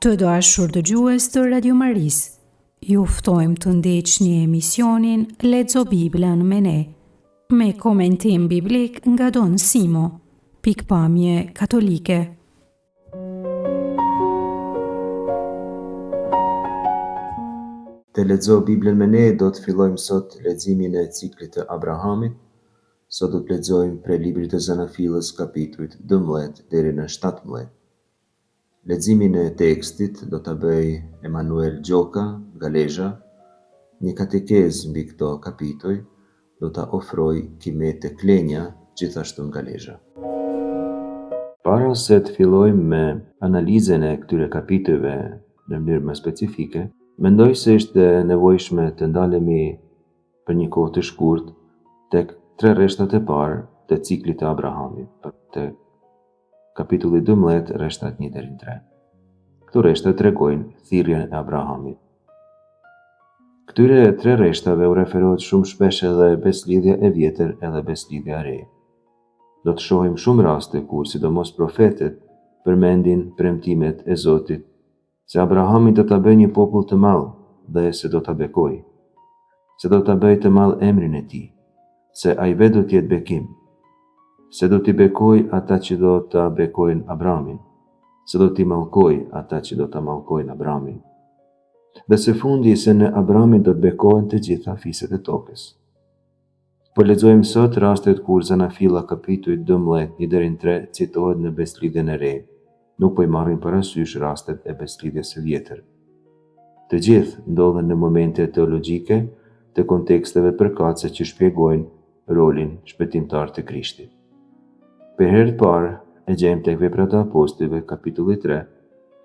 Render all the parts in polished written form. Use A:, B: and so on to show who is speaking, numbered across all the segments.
A: Të dashur dëgjues të Radio Maris, ju ftojmë të ndiqni emisionin Lexo Biblën me ne, me komentim biblik nga Don Simo, pikpamje katolike.
B: Të Lexo Biblën me ne do të fillojmë sot leximin e ciklit të Abrahamit. Sot do të lexojmë prej librit të Zanafilës kapitujt 12 deri në 17. Leximin e tekstit do ta bëj Emanuel Gjoka nga Lezhë. Një katekez mbi këto kapituj do ta ofroj Kimet Klenja gjithashtu nga Lezhë. Para se të fillojmë me analizën e këtyre kapitujve në mënyrë më specifike, mendoj se ishte nevojshme të ndalemi për një kohë të shkurt tek tre rreshtat e parë të ciklit të Abrahamit, të kapitulli 12, rreshtat 1 deri në 3. Këto rreshta tregojnë thirrjen e Abrahamit. Këtyre tre rreshtave u referohet shumë shpesh edhe beslidhja e vjetër edhe beslidhja e re. Do të shohim shumë raste kur sidomos profetët përmendin premtimet e Zotit se Abrahami do ta bëjë një popull të madh dhe se do ta bekojë, se do ta bëjë të madh emrin e tij, se ai vetë do të jetë bekim, se do t'i bekojë ata që do ta bekojnë Abrahamin, se do t'i mallkojë ata që do ta mallkojnë Abrahamin. Dhe së fundi se në Abrahamin do të bekohen të gjitha fiset e tokës. Po lexojmë sot rastet kur Zanafilla kapitujt 12 deri në 3 citohet në beslidhjen e re. Nuk po i marrim parasysh rastet e beslidhjes së vjetër. Të gjithë ndodhen në momente teologjike të konteksteve përkatëse që shpjegojnë rolin shpëtimtar të Krishtit. Për herë të parë e gjejmë tek Veprat e Apostujve kapitulli 3,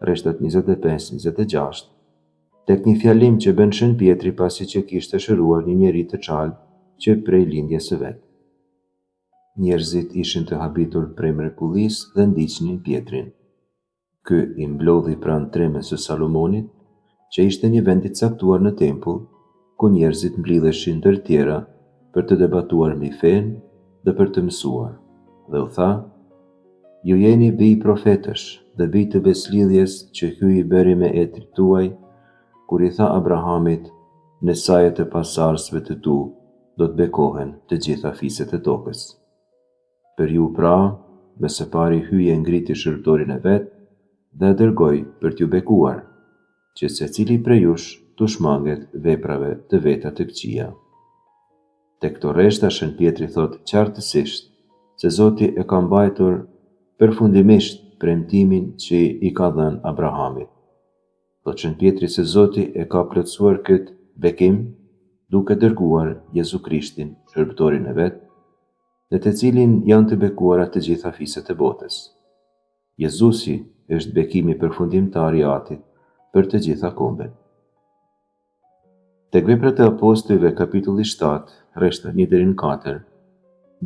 B: rreshtat 25-26, tek një fjalim që bën Shën Pietri pasi që kishte shëruar një njeri të çal që prej lindjes së vet. Njerëzit ishin të habitur prej mrekullisë dhe ndiqnin Pietrin. Ky i mblodhi pranë tremës së Salomonit, që ishte një vend i caktuar në tempull, ku njerëzit mblidheshin ndër tjera për të debatuar mbi fenë dhe për të mësuar. Dhe u tha: ju jeni bij profetësh dhe bij të beslidhjes që hyi bëri me etrit tuaj, kur i tha Abrahamit: në sajet e pasarsve të tu do të bekohen të gjitha fiset e tokës. Për ju pra, me së pari hyje ngriti shërbëtorin e vet dhe dërgoi për t'ju bekuar, që secili prej jush t'u shmanget veprave të veta të këqija. Te këto rreshta Shën Pietri thot qartësisht se Zoti e ka mbajtur përfundimisht premtimin që i ka dhënë Abrahamit. Thot Shën Pietri se Zoti e ka plotësuar këtë bekim duke dërguar Jezu Krishtin, shërbëtorin e vet, dhe të cilin janë të bekuara të gjitha fiset e botës. Jezusi është bekimi përfundimtar i atit për të gjitha kombet. Tek Veprat e Apostujve kapitulli 7, rreshtat 1 deri në 4,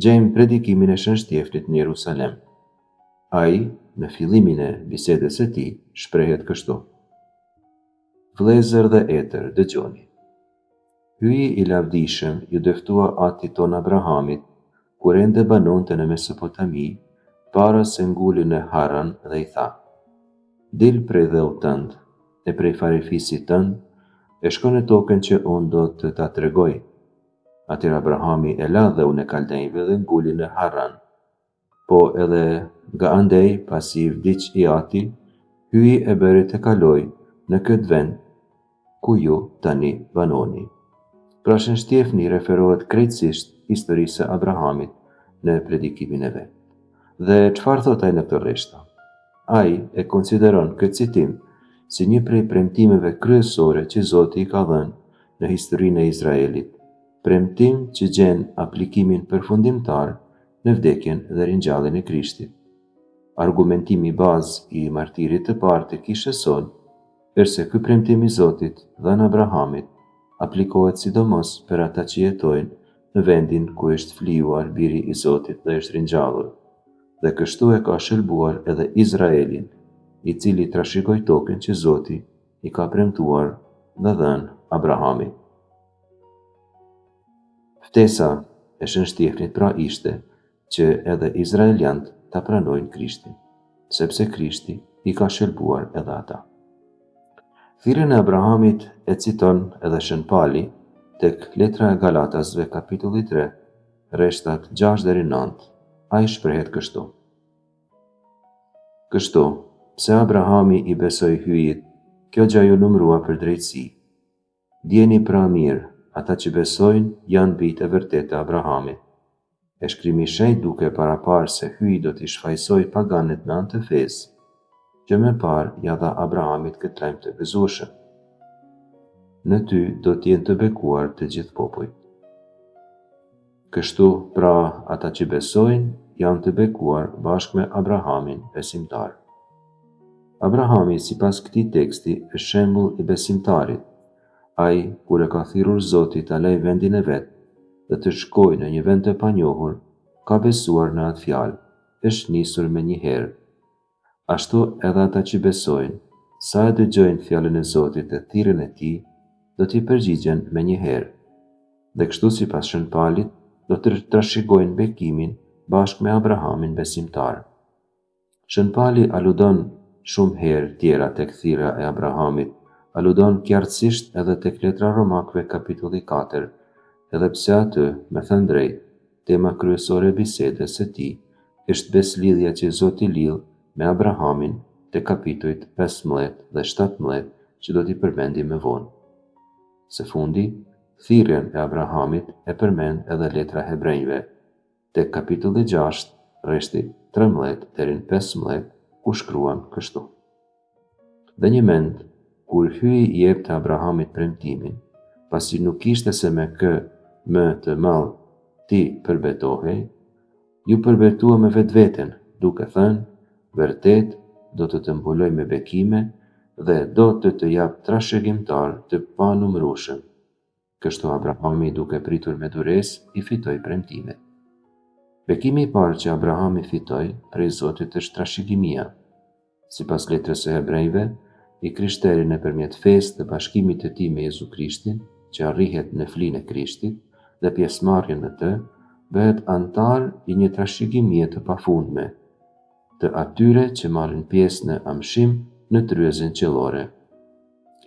B: gjejmë predikimin e Shën Shtefnit në Jerusalem. Ai, në fillimin e bisedës së tij, shprehet kështu: vëllezër dhe etër, dëgjoni. Hyi i lavdishëm ju dëftua atit ton Abrahamit, kur ende banonte në Mesopotami, para se nguli në Haran dhe i tha: dil prej dheut tënd e prej farefisit tënd, e shko në tokën që unë do të ta tregoj. Atëherë Abrahami e la dheun e Kaldejve dhe nguli në Haran. Po edhe nga andej, pasi i vdiq i ati, hyi e bëri të kaloj në këtë vend ku ju tani banoni. Pra Shën Shtefni referohet krejtësisht historisë së Abrahamit në predikimin e vet. Dhe çfarë thot ai në këtë rreshta? Ai e konsideron këtë citim si një prej premtimeve kryesore që Zoti i ka dhënë në historinë e Izraelit, premtim që gjen aplikimin përfundimtar në vdekjen dhe ringjalljen e Krishtit. Argumentimi bazë i martirit të parë të kishës son është se ky premtim i Zotit dhënë Abrahamit aplikohet sidomos për ata që jetojnë në vendin ku është flijuar biri i Zotit dhe është ringjallur, dhe kështu e ka shëlbuar edhe Izraelin, i cili trashëgoi tokën që Zoti i ka premtuar dhe dhënë Abrahamit. Ftesa e Shën Shtefnit pra ishte që edhe izraelianët ta pranojnë Krishtin, sepse Krishti i ka shëlbuar edhe ata. Thirrjen e Abrahamit e citon edhe Shën Pali tek letra e Galatasve kapitulli 3, rreshtat 6 deri 9. Ai shprehet kështu: Kështu, pse Abrahami i besoi hyjit, kjo gjë ju numërua për drejtësi. Djeni pra mirë, ata që besojnë janë bijtë e vërtetë të Abrahamit. E shkrimi i shenjtë duke paraparë se hyji do t'i shfaqsojë paganët në anë të fesë, që më parë ja dha Abrahamit këtë lajm të gëzueshëm. Në ty do t'jenë të bekuar të gjithë popujt. Kështu, pra, ata që besojnë janë të bekuar bashkë me Abrahamin besimtar. Abrahami, sipas këtij teksti, është shembull i besimtarit. Ai, kur e ka thirrur Zoti ta lejë vendin e vet dhe të shkojë në një vend të panjohur, ka besuar në atë fjalë, është nisur me një herë. Ashtu edhe ata që besojnë, sa e dëgjojnë fjalën e Zotit dhe thirrjen e tij, do t'i përgjigjen me një herë. Dhe kështu sipas Shën Palit, do të trashëgojnë bekimin bashkë me Abrahamin besimtar. Shën Pali aludon shumë herë tjera tek thirrja e Abrahamit, aludon qartësisht edhe tek letra Romakëve kapitulli 4, edhe pse aty, me thënë drejt, tema kryesore e bisedës së tij është beslidhja që Zoti lidh me Abrahamin te kapitujt 15 dhe 17 që do t'i përmendim më vonë. Së fundi, thirrjen e Abrahamit e përmend edhe letra Hebrejve, tek kapitulli 6, rreshti 13 deri në 15, ku shkruan kështu: Dhe një mend, kur hyi i jepte Abrahamit premtimin, pasi nuk ishte se me kë më të madh ti përbetohej, ju përbetua me vetveten, duke thënë, vërtet do të mbuloj me bekime dhe do të jap trashëgimtar të panumërueshëm. Kështu Abrahami, duke pritur me duresë, i fitoi premtimet. Bekimi i parë që Abrahami fitoi prej Zotit është trashëgimia. Sipas letrës së Hebrejve, i krishteri nëpërmjet fesë të bashkimit të tij me Jezu Krishtin, që arrihet në flinë e Krishtit dhe pjesëmarrjen në të, bëhet antar i një trashëgimie të pafundme, të atyre që marrin pjesë në amshim në tryezën qellore.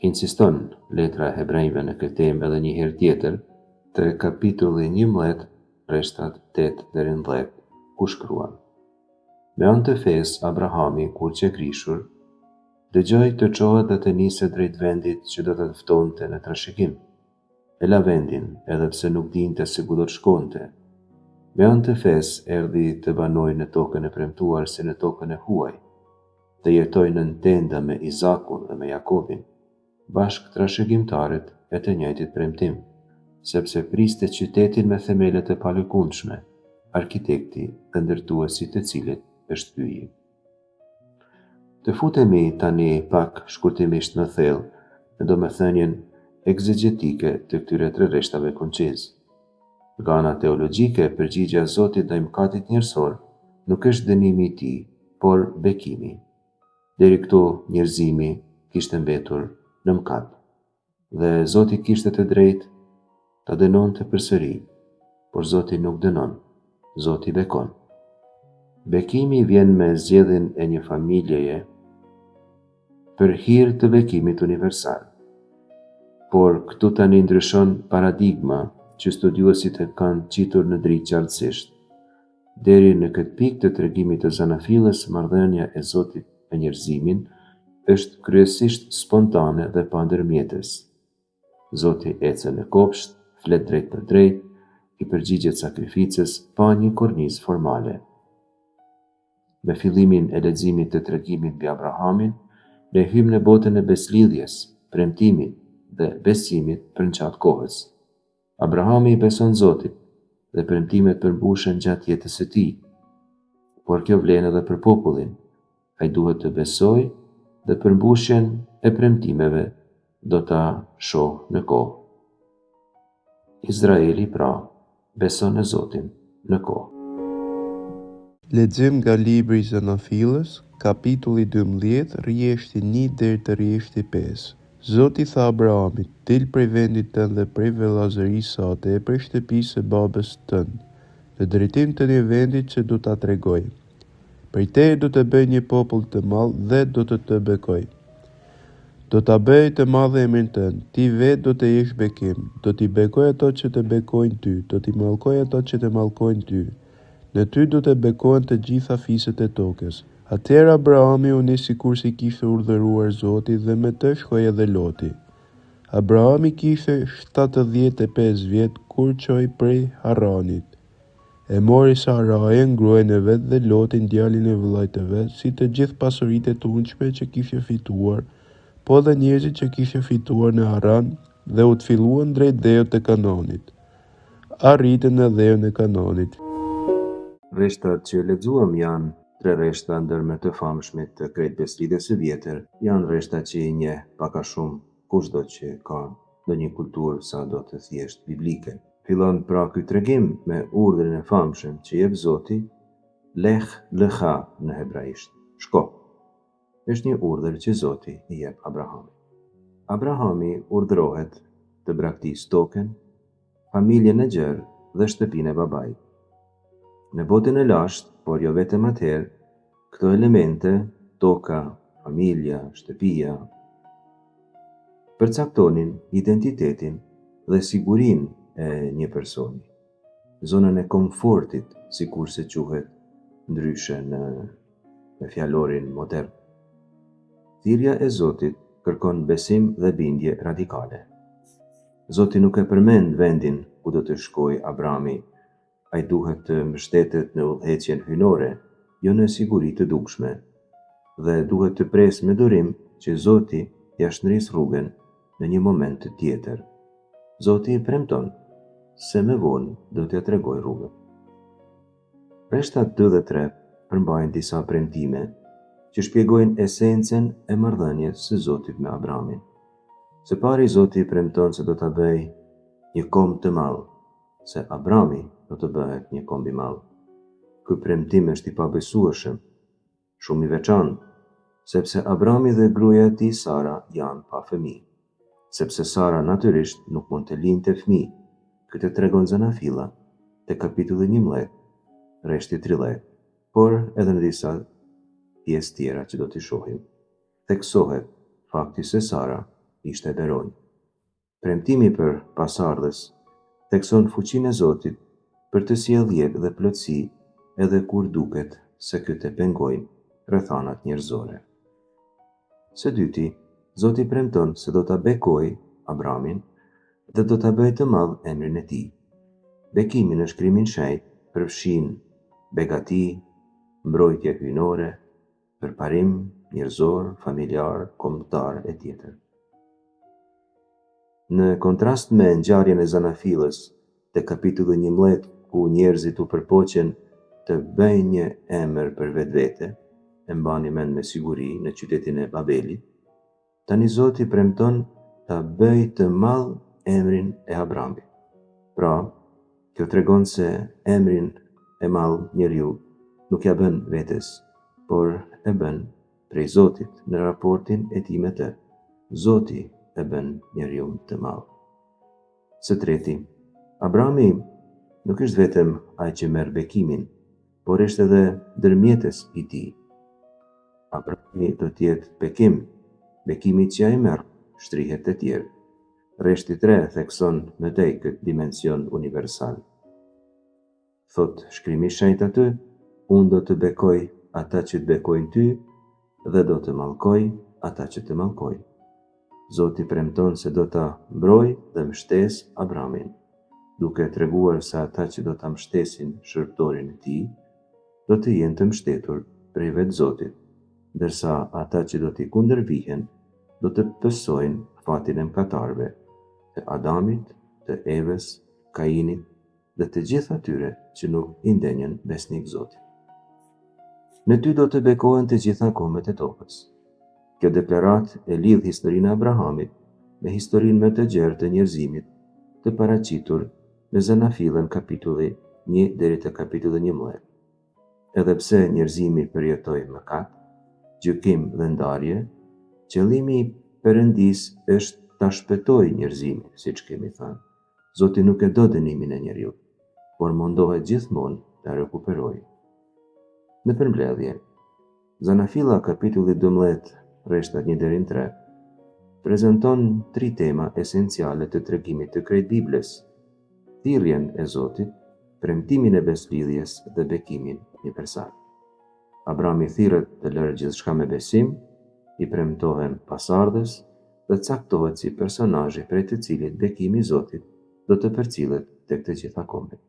B: Insiston letra e Hebrejve në këtë temë edhe një herë tjetër, te kapitulli 11, rreshtat 8 deri në 10, ku shkruan: Me anë të fesë, Abrahami, kur që krishur, dëgjoi të çohet dhe të niset drejt vendit që do të ftonte në trashëgim. E la vendin, edhe pse nuk dinte se ku do të shkonte. Me anë të fesë erdhi të banojë në tokën e premtuar si në tokën e huaj, të jetoj në tenda me Izakun dhe me Jakobin, bashkë trashëgimtarët e të njëjtit premtim, sepse priste qytetin me themelet e palëkundshme, arkitekti dhe ndërtuesi të cilit është hyji. Të futemi tani pak shkurtimisht në thellë në domethënien egzegjetike të këtyre tre rreshtave konciz. Nga ana teologjike, përgjigjja e Zotit ndaj mëkatit njerëzor nuk është dënimi i tij, por bekimi. Deri këtu njerëzimi kishte mbetur në mëkat, dhe Zoti kishte të drejtë ta dënonte përsëri, por Zoti nuk dënon, Zoti bekon. Bekimi vjen me zgjedhjen e një familjeje për hir të bekimit universal. Por këtu tani ndryshon paradigma që studiuesit e kanë qitur në dritë qartësisht. Deri në këtë pikë të tregimit të zanafillës, marrëdhënia e Zotit me njerëzimin është kryesisht spontane dhe pa ndërmjetës. Zoti ecë në kopsht, flet drejt për drejt, i përgjigjet sakrificës pa një kornizë formale. Me fillimin e leximit të tregimit mbi Abrahamin, ne hymë në botën e beslidhjes, premtimit dhe besimit për në qatë kohës. Abrahami i beson Zotit dhe premtimet përmbushen gjatë jetës së tij, por kjo vlen edhe për popullin. Ai duhet të besojë dhe përmbushjen e premtimeve do ta shohë në kohë. Izraeli pra beson në Zotin në kohë.
C: Lexim nga libri i Zanafillës, kapitulli 12, rrjeshti 1 deri te rrjeshti 5. Zoti tha Abrahamit: "Dil prej vendit tënd dhe prej vëllazërisë sate e prej shtëpisë së babës tënd, në drejtim të një vendit që do ta tregoj. Prej teje do të bëj një popull të madh dhe do të bekoj. Do ta bëj të madh emrin tënd, ti vetë do të jesh bekim, do t'i bekoj ato që të bekojnë ty, do t'i mallkoj ato që të mallkojnë ty. Në ty do të bekohen të gjitha fiset e tokës. Atëherë Abrahami u nis sikur si kishte urdhëruar Zoti dhe me të shkoi edhe Loti. Abrahami kishte 75 vjet kur çoi prej Harranit. E mori Sarajen, gruajën e vet, dhe Lotin, djalin e vëllait të vet, si të gjithë pasuritë e tunçme që kishte fituar, po dhe njerëzit që kishte fituar në Harran, dhe u të filluan drejt dhëut të Kanonit. Arritën në dheun e Kanonit.
B: Rreshtat që lexuam janë 3 rreshta ndër më të famshme të krejt beslidhjes së vjetër. Janë rreshta që i njeh pak a shumë kushdo që ka ndonjë kulturë sa do të thjesht biblike. Fillon pra ky tregim me urdhrin e famshëm që jep Zoti, Lech Lecha në hebraisht. Shko. Është një urdhër që Zoti i jep Abrahamit. Abrahami urdhërohet të braktisë tokën, familjen e gjerë dhe shtëpinë e babait. Në botën e lashtë, por jo vetëm atëherë, këto elemente, toka, familja, shtëpia, përcaktonin identitetin dhe sigurinë e një personi, zonën e komfortit, sikur se quhet ndryshe në fjalorin modern. Thirrja e Zotit kërkon besim dhe bindje radikale. Zoti nuk e përmend vendin ku do të shkojë Abrami. Ai duhet të mbështetet në udhëheqjen hyjnore, jo në siguri të dukshme, dhe duhet të presë me durim që Zoti ja shndrisë rrugën në një moment të tjetër. Zoti i premton se më vonë do t'ja tregoj rrugën. Rreshtat 2 dhe 3 përmbajnë disa premtime që shpjegojnë esencën e marrëdhënies së Zotit me Abramin. Së pari, Zoti premton se do ta bëjë një kombë të madh, se Abrami do të bëhet një komb i madh. Ky premtim është i pabesueshëm, shumë i veçantë, sepse Abrami dhe gruaja e tij Sara janë pa fëmijë, sepse Sara natyrisht nuk mund të lindte fëmijë. Këtë tregon Zanafilla te kapitulli 11, rreshti 30, por edhe në disa pjesë tjera që do t'i shohim. Theksohet fakti se Sara ishte beronjë. Premtimi për pasardhës thekson fuqinë e Zotit për të sjellë jetë dhe plotësi edhe kur duket se këto pengojnë rrethanat njerëzore. Së dyti, Zoti premton se do ta bekojë Abramin dhe do ta bëjë të madh emrin e tij. Bekimi në shkrimin shenjtë përfshin begati, mbrojtje hyjnore, përparim njerëzor, familjar, kombëtar e tjetër. Në kontrast me ngjarjen e Zanafillës te kapitulli 11, ku njerëzit u përpoqen të bëjnë një emër për vetvete, e mbani mend me siguri në qytetin e Babelit, tani Zoti premton ta bëjë të madh emrin e Abramit. Pra, kjo tregon se emrin e madh njeriu nuk ja bën vetes, por e bën prej Zotit në raportin e tij me të. Zoti e bën njeriu të madh. Së treti, Abrami nuk është vetëm ai që merr bekimin, por është edhe ndërmjetës i tij. Abrami do të jetë bekim, bekimi që ai merr shtrihet të tjerë. Rreshti 3 thekson më tej këtë dimension universal. Thot shkrimi i shenjtë aty, unë do të bekoj ata që të bekojnë ty dhe do të mallkoj ata që të mallkojnë. Zoti premton se do ta mbrojë dhe mbështes Abramin, duke treguar se ata që do ta mbështesin shërptorin e tij do të jenë të mbështetur prej vetë Zotit, ndërsa ata që do t'i kundërvihen do të pësojnë fatin e mëkatarëve, të Adamit, të Evës, Kainit dhe të gjithë atyre që nuk i ndenjën besnik Zotit. Në ty do të bekohen të gjitha kombet e tokës. Kjo deklarat e lidh historinë e Abrahamit me historinë më të gjerë të njerëzimit, të paraqitur në Zanafillën kapitulli 1 deri te kapitulli 11. Edhe pse njerëzimi përjetoi mëkat, gjykim dhe ndarje, qëllimi i Perëndisë është ta shpëtojë njerëzimin, siç kemi thënë. Zoti nuk e do dënimin e njeriut, por mundohet gjithmonë ta rekuperojë. Në përmbledhje, Zanafilla kapitulli 12, rreshtat 1 deri në 3, prezanton 3 tema esenciale të tregimit të krejt Biblës: thirrjen e Zotit, premtimin e beslidhjes dhe bekimin një përsak. Abrahami thirret të lërë gjithçka me besim, i premtohen pasardhës dhe caktohet si personazhi prej të cilit bekimi i Zotit do të përcillet tek të gjitha kombet.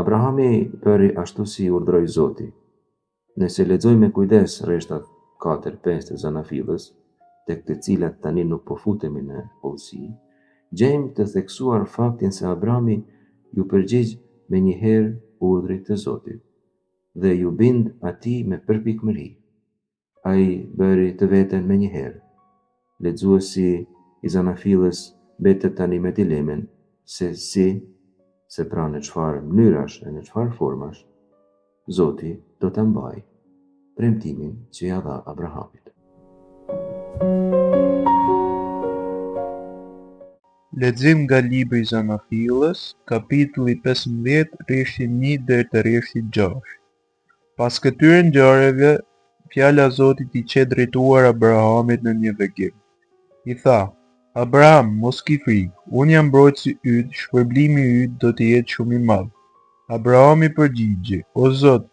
B: Abrahami bëri ashtu si urdhroi Zoti. Nëse lexojmë me kujdes rreshtat 4-5 të Zanafillës, tek të cilat tani nuk po futemi në hollësi, gjejmë të theksuar faktin se Abrahami ju përgjigj me njëherë urdhrit të Zotit dhe ju bind atij me përpikmëri. Ai bëri të veten me njëherë. Lexuesi i Zanafillës mbetet tani me dilemen se pra në çfarë mënyrash e në çfarë formash Zoti do ta mbajë premtimin që ja dha Abrahamit.
C: Lexim nga libri i Zanafillës, kapitulli 15, rreshti 1 deri te rreshti 6. Pas këtyre ngjarjeve, fjala e Zotit i qe drejtuar Abrahamit në një vegim. I tha: Abraham, mos ki frikë, unë jam mbrojtësi yt, shpërblimi yt do të jetë shumë i madh. Abrahami përgjigje: O Zot,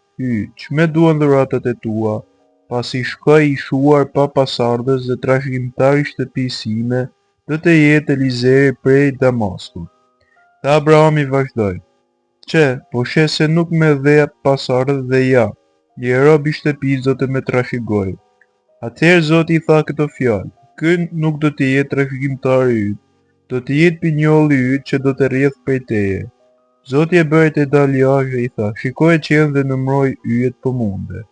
C: çme duan dhuratat e tua, pasi shkoj i shuar pa pasardhës dhe trashëgimtari i shtëpisë sime do të jetë Elizeri prej Damaskut. Tha Abrahami vazhdoi: po shes se nuk me dhe pasardhë dhe ja, një rob i shtëpisë do të me trashëgoj. Atëherë Zoti i tha këto fjalë: Ky nuk do të jetë trashëgimtari yt, do të jetë pinjolli yt që do të rrjedh prej teje. Zoti e bëri të dalë jashtë i tha: Shikoje qiellin dhe numëroj yjet po munde.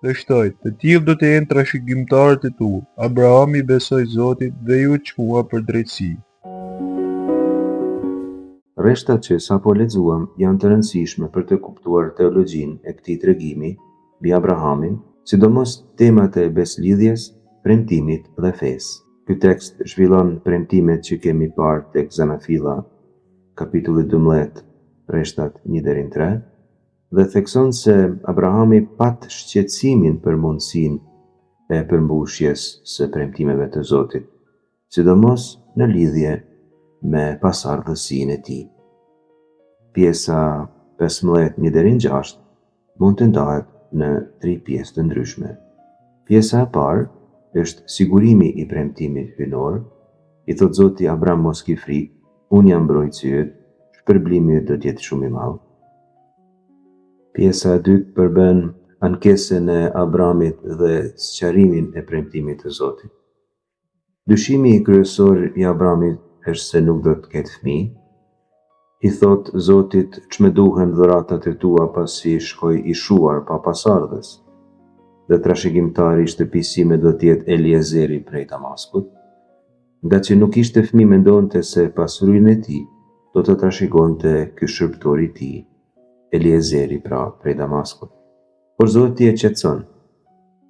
C: Dhe shtoi: Të tillë do të jenë trashëgimtarët e tu. Abrahami besoi Zotit dhe ju çmua për drejtësi.
B: Rreshtat që sapo lexuam janë të rëndësishme për të kuptuar teologjinë e këtij tregimi mbi Abrahamin, sidomos temat e beslidhjes, premtimit dhe fesë. Ky tekst zhvillon premtimet që kemi parë tek Zanafilla, kapitulli 12, rreshtat 1 deri në 3, dhe thekson se Abrahami pat shqetësimin për mundësinë e përmbushjes së premtimeve të Zotit, sidomos në lidhje me pasardhësinë e tij. Pjesa 15, 1 deri në 6 mund të ndahet në 3 pjesë të ndryshme. Pjesa e parë është sigurimi i premtimit hyjnor. I thot Zoti: Abraham, mos ki frikë, unë jam mbrojtësi yt, shpërblimi yt do të jetë shumë i madh. Pjesa e dytë përbën ankesën e Abrahamit dhe sqarimin e premtimit të Zotit. Dyshimi kryesor i Abrahamit është se nuk do të ketë fëmijë. I thot Zotit: çme duhen dhuratat e tua pasi shkoj i shuar pa pasardhës. Dhe trashëgimtari i shtëpisë sime do të jetë Eliezeri prej Damaskut. Nga që nuk ishte fëmijë, mendonte se pasurinë e tij do të trashëgonte ky shërbëtor i tij, Eliezeri pra prej Damaskut. Por Zoti e qetëson: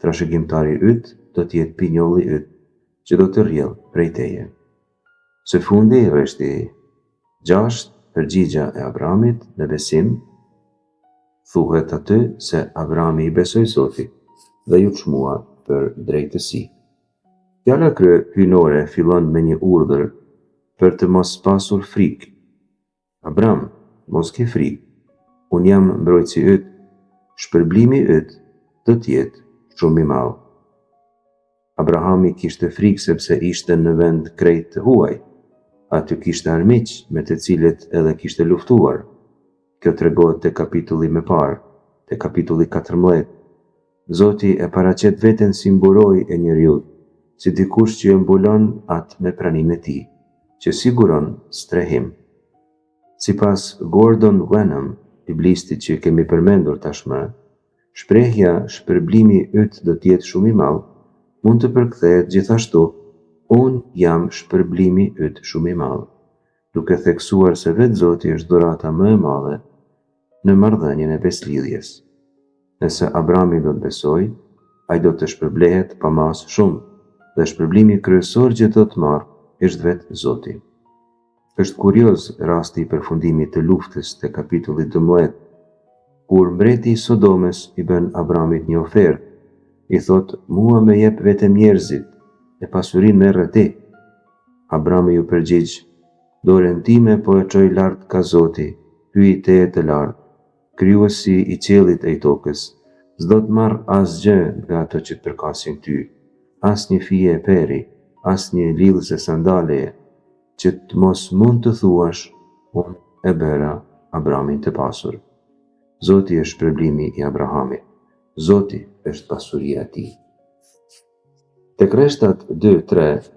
B: trashëgimtari yt do të jetë pinjolli yt që do të rrjedh prej teje. Së fundi, rreshti 6, përgjigja e Abrahamit në besim, thuhet aty se Abrahami i besoi Zotit dhe ju çmua për drejtësi. Fjala hyjnore fillon me një urdhër për të mos pasur frikë. Abraham, mos ke frikë, unë jam mbrojtësi yt, shpërblimi yt do të jetë shumë i madh. Abrahami kishte frikë sepse ishte në vend krejt të huaj. Aty kishte armiq me të cilët edhe kishte luftuar. Kjo tregohet te kapitulli më parë, te kapitulli 14. Zoti e paraqet veten si mburoj e njeriut, si dikush që e mbulon atë me praninë e tij, që siguron strehim. Sipas Gordon Wenham, biblistit që kemi përmendur tashmë, shprehja shpërblimi yt do të jetë shumë i madh mund të përkthehet gjithashtu: unë jam shpërblimi yt shumë i madh, duke theksuar se vetë Zoti është dhurata më e madhe në marrëdhënien e beslidhjes. Nëse Abrahami do të besoj, ai do të shpërblehet pa mas shumë, dhe shpërblimi kryesor që do të marrë është vetë Zoti. Është kurioz rasti i përfundimit të luftës te kapitulli 12, kur mbreti i Sodomës i bën Abrahamit një ofertë, i thot: mua më jep vetëm njerëzit, e pasurin merret ti. Abrami ju përgjigj, dorën time po e çoj lart ka Zoti, hyj teje të lartë, krijuesi i qiellit e i tokës. S'do të marr asgjë nga ato që të përkasin ty, as një fije e peri, as një lidhëse sandaleje, që të mos mund të thuash, unë e bëra Abramin të pasur. Zoti është shpërblimi i Abrahamit. Zoti është pasuria e tij. Tek Reshtat 2:3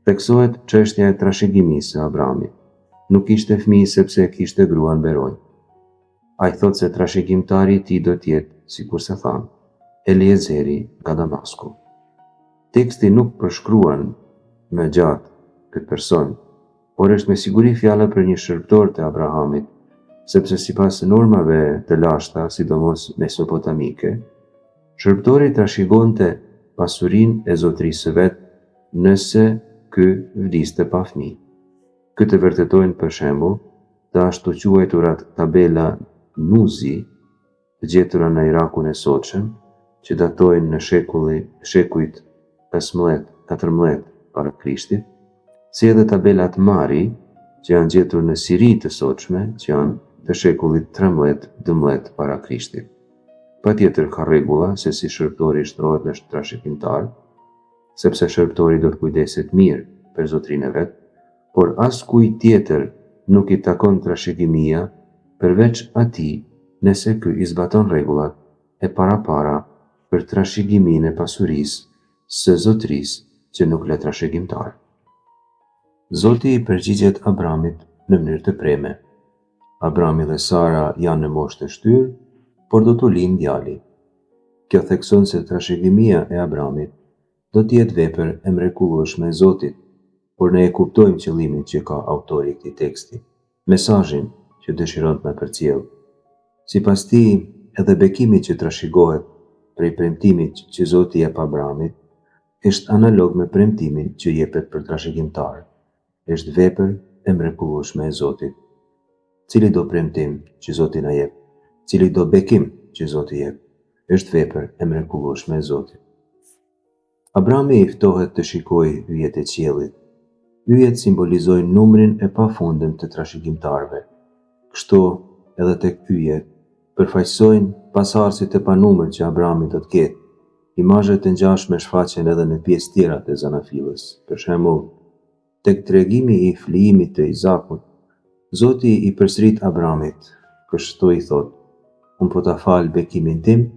B: theksohet çështja e trashëgimisë së Abramit. Nuk kishte fëmijë sepse kishte gruan beronjë. Ai thot se trashëgimtari i tij do të jetë, sikur se thanë, Eliezeri nga Damasku. Teksti nuk përshkruan më gjatë këtë person, por është me siguri fjala për një shërbëtor të Abrahamit, sepse sipas normave të lashta, sidomos mesopotamike, shërbëtori trashëgonte pasurinë e zotërisë së vet nëse ky vdiste pa fëmijë. Këtë vërtetojnë për shembull të ashtu quajturat tabela Nuzi, të gjetura në Irakun e sotshëm, që datojnë në shekujt 15-14 para Krishtit, si edhe tabelat Mari, që janë gjetur në Siri të sotshme, që janë të shekullit 13-12 para Krishtit. Patjetër ka rregulla se si shërbëtori shtrohet në trashëgimtar, sepse shërbëtori do të kujdeset mirë për zotrinë e vet, por askujt tjetër nuk i takon trashëgimia përveç atij nëse ky i zbaton rregullat e para për trashëgiminë e pasurisë së zotërisë që nuk le trashëgimtar. Zoti i përgjigjet Abramit në mënyrë të preme. Abrami dhe Sara janë në moshë të shtyrë, por do t'u lindë djali. Kjo thekson se trashëgimia e Abramit do të jetë vepër e mrekullueshme e Zotit, por ne e kuptojmë qëllimin që ka autori i këtij teksti, mesazhin që dëshiron të na përcjellë. Sipas tij, edhe bekimi që trashëgohet prej premtimit që Zoti jep Abramit është analog me premtimin që jepet për trashëgimtar. Është vepër e mrekullueshme e Zotit. Cili do premtim që Zoti na jep, cili do bekim që Zoti jep, është vepër e mrekullueshme e Zotit. Abrami i ftohet të shikojë yjet e qiellit. Yjet simbolizojnë numrin e pafundëm të trashëgimtarëve. Kështu edhe tek yjet përfaqësojnë pasardhësit e panumër që Abrami do të ketë. Imazhet e ngjashme shfaqen edhe në pjesë tjera të zanafillës. Për shembull, tek tregimi i flijimit të Izakut, Zoti i përsërit Abramit, kështu i thot: unë po ta fal bekimin tim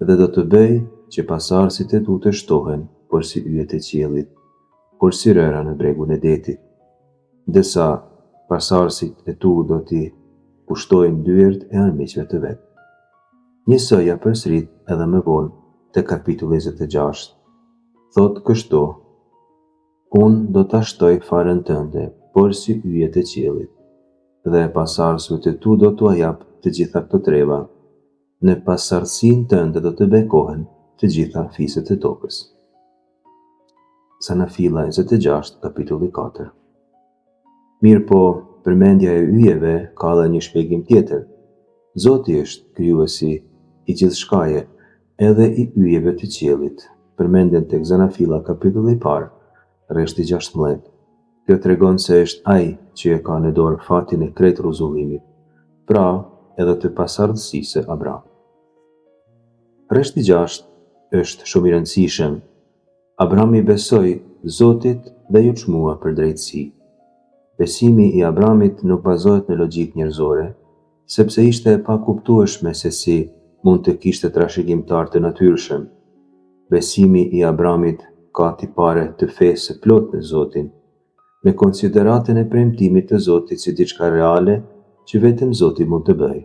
B: dhe do të bëj që pasardhësit e tu të shtohen, por si yjet e qiellit, por si rëra në bregun e detit, ndërsa pasardhësit e tu do t'i pushtojnë dyert e armiqve të vet. Njësoj ja përsërit edhe më vonë te kapitulli 26. Thot kështu: unë do ta shtoj farën tënde, por si yjet e qiellit, dhe pasardhësve e tu do t'ua jap të gjitha këto treva. Në pasardhësinë tënde do të bekohen të gjitha fiset e tokës. Zanafilla 26, kapitulli 4. Mirë po, përmendja e yjeve ka edhe një shpjegim tjetër. Zoti është krijuesi i gjithçkaje, edhe i yjeve të qiellit. Përmenden tek Zanafilla kapitulli 1, rreshti 16. Kjo tregon se është ai që e ka në dorë fatin e krejt rruzullimit, pra edhe të pasardhësisë së Abram. Rreshti 6 është shumë i rëndësishëm. Abrami besoi Zotit dhe ju çmua për drejtësi. Besimi i Abramit nuk bazohet në logjikë njerëzore, sepse ishte e pakuptueshme se si mund të kishte trashëgimtar të natyrshëm. Besimi i Abramit ka tipare të fesë së plotë në Zotin, me konsideratën e premtimit të Zotit si diçka reale që vetëm Zoti mund të bëjë.